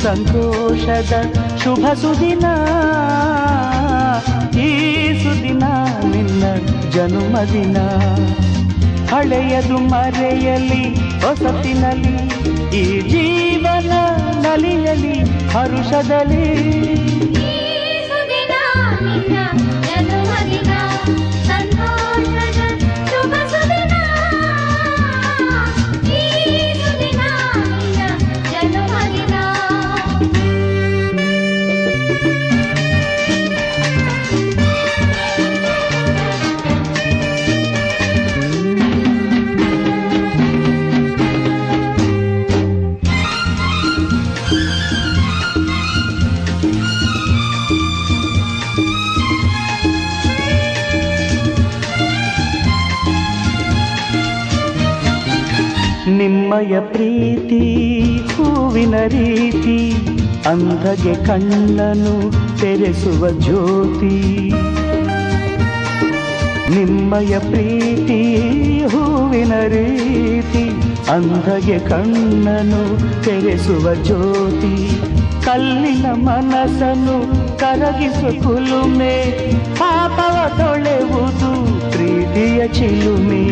ಸಂತೋಷದ ಶುಭ ಸುದಿನ, ಈ ಸುದಿನ ನಿನ್ನ ಜನ್ಮದಿನ. ಹಳೆಯದು ಮರೆಯಲಿ ಹೊಸತಿನಲ್ಲಿ, ಈ ಜೀವನ ನಲಿಯಲಿ ಹರುಷದಲ್ಲಿ. ನಿಮ್ಮಯ ಪ್ರೀತಿ ಹೂವಿನ ರೀತಿ, ಅಂಧಗೆ ಕಣ್ಣನು ತೆರೆಸುವ ಜ್ಯೋತಿ. ನಿಮ್ಮಯ ಪ್ರೀತಿ ಹೂವಿನ ರೀತಿ, ಅಂಧಗೆ ಕಣ್ಣನು ತೆರೆಸುವ ಜ್ಯೋತಿ. ಕಲ್ಲಿನ ಮನಸ್ಸನ್ನು ಕರಗಿಸುವ ಕುಲುಮೆ, ಪಾಪವ ತೊಳೆವುದು ಪ್ರೀತಿಯ ಚಿಲುಮೆ.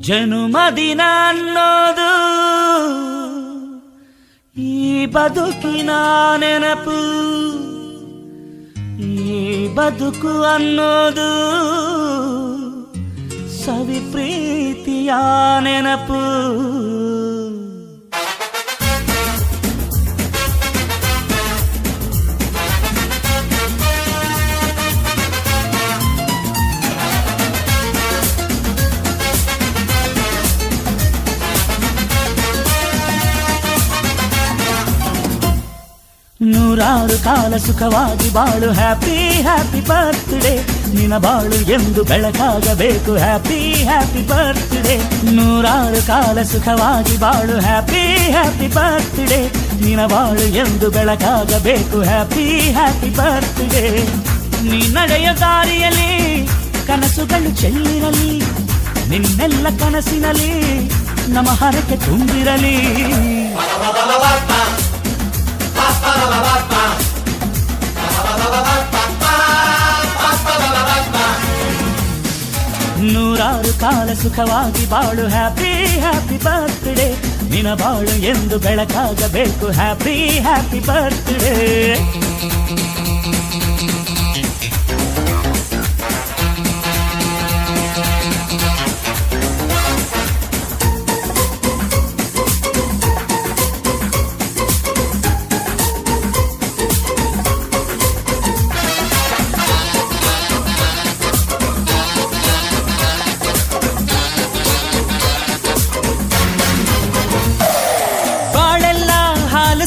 ಜನುಮದಿನ ಅನ್ನೋದು ಈ ಬದುಕಿನ ನೆನಪು, ಈ ಬದುಕು ಅನ್ನೋದು ಸವಿ ಪ್ರೀತಿಯ ನೆನಪು. ನೂರಾರು ಕಾಲ ಸುಖವಾಗಿ ಬಾಳು, ಹ್ಯಾಪಿ ಹ್ಯಾಪಿ ಬರ್ತ್ಡೇ. ನಿನ ಬಾಳು ಎಂದು ಬೆಳಕಾಗಬೇಕು, ಹ್ಯಾಪಿ ಹ್ಯಾಪಿ ಬರ್ತ್ಡೇ. ನೂರಾರು ಕಾಲ ಸುಖವಾಗಿ ಬಾಳು, ಹ್ಯಾಪಿ ಹ್ಯಾಪಿ ಬರ್ತ್ಡೇ. ನಿನ ಬಾಳು ಎಂದು ಬೆಳಕಾಗಬೇಕು, ಹ್ಯಾಪಿ ಹ್ಯಾಪಿ ಬರ್ತ್ಡೇ. ನೀ ನಡೆಯ ದಾರಿಯಲ್ಲಿ ಕನಸುಗಳು ಚೆಲ್ಲಿರಲಿ, ನಿನ್ನೆಲ್ಲ ಕನಸಿನಲ್ಲಿ ನಮ್ಮ ಹರಕೆ ತುಂಬಿರಲಿ. ನೂರಾರು ಕಾಲ ಸುಖವಾಗಿ ಬಾಳು, ಹ್ಯಾಪಿ ಹ್ಯಾಪಿ ಬರ್ತ್ಡೇ. ನಿನ ಬಾಳು ಎಂದು ಬೆಳಕಾಗಬೇಕು, ಹ್ಯಾಪಿ ಹ್ಯಾಪಿ ಬರ್ತ್ಡೇ.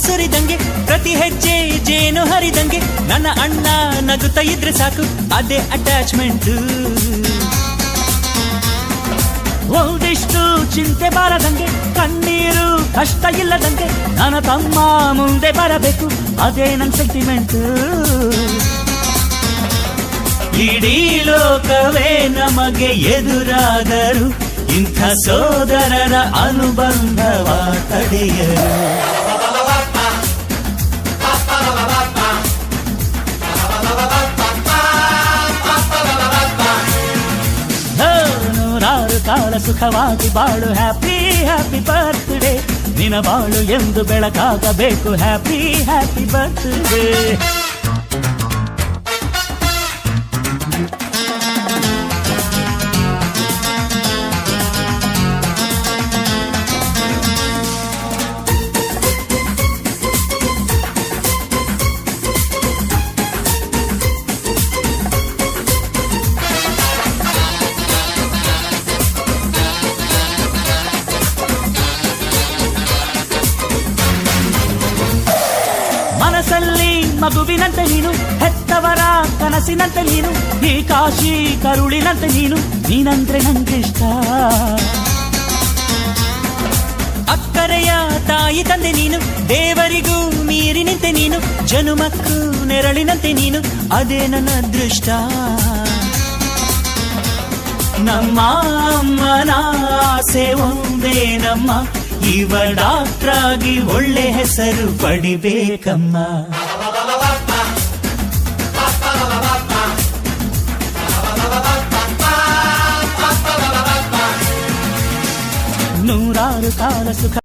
ಸುರಿದಂಗೆ ಪ್ರತಿ ಹೆಜ್ಜೆ ಜೇನು ಹರಿದಂಗೆ, ನನ್ನ ಅಣ್ಣ ನಗುತ್ತಾ ಇದ್ರೆ ಸಾಕು, ಅದೇ ಅಟ್ಯಾಚ್ಮೆಂಟ್. ಒಂದಿಷ್ಟು ಚಿಂತೆ ಬಾರದಂಗೆ, ಕಣ್ಣೀರು ಕಷ್ಟ ಇಲ್ಲದಂಗೆ, ನನ್ನ ತಮ್ಮ ಮುಂದೆ ಬರಬೇಕು, ಅದೇ ನನ್ನ ಸೆಂಟಿಮೆಂಟ್. ಇಡೀ ಲೋಕವೇ ನಮಗೆ ಎದುರಾದರು, ಇಂಥ ಸೋದರರ ಅನುಬಂಧವ ತಡೆಯರು. ನೂರಾರು ಕಾಲ ಸುಖವಾಗಿ ಬಾಳು, ಹ್ಯಾಪಿ ಹ್ಯಾಪಿ ಬರ್ತ್ಡೇ. ನಿನ ಬಾಳು ಎಂದು ಬೆಳಕಾಗಬೇಕು, ಹ್ಯಾಪಿ ಹ್ಯಾಪಿ ಬರ್ತ್ಡೇ. ಮನಸ್ಸಲ್ಲಿ ಮಗುವಿನಂತೆ ನೀನು, ಹೆತ್ತವರ ಕನಸಿನಂತೆ ನೀನು, ಈ ಕಾಶಿ ಕರುಳಿನಂತೆ ನೀನು, ನೀನಂದ್ರೆ ನಂಗಿಷ್ಟ. ಅಕ್ಕರೆಯ ತಾಯಿ ತಂದೆ ನೀನು, ದೇವರಿಗೂ ಮೀರಿ ನಿಂತೆ ನೀನು, ಜನುಮಕ್ಕೂ ನೆರಳಿನಂತೆ ನೀನು, ಅದೇ ನನ್ನ ಅದೃಷ್ಟ. ನಮ್ಮ ಅಮ್ಮನ ಆಸೆ ಒಂದೇ ನಮ್ಮ, ಇವ ಡಾಕ್ಟ್ರಾಗಿ ಒಳ್ಳೆ ಹೆಸರು ಪಡಿಬೇಕಮ್ಮ. ನೂರಾರು ಕಾಲ ಸುಖ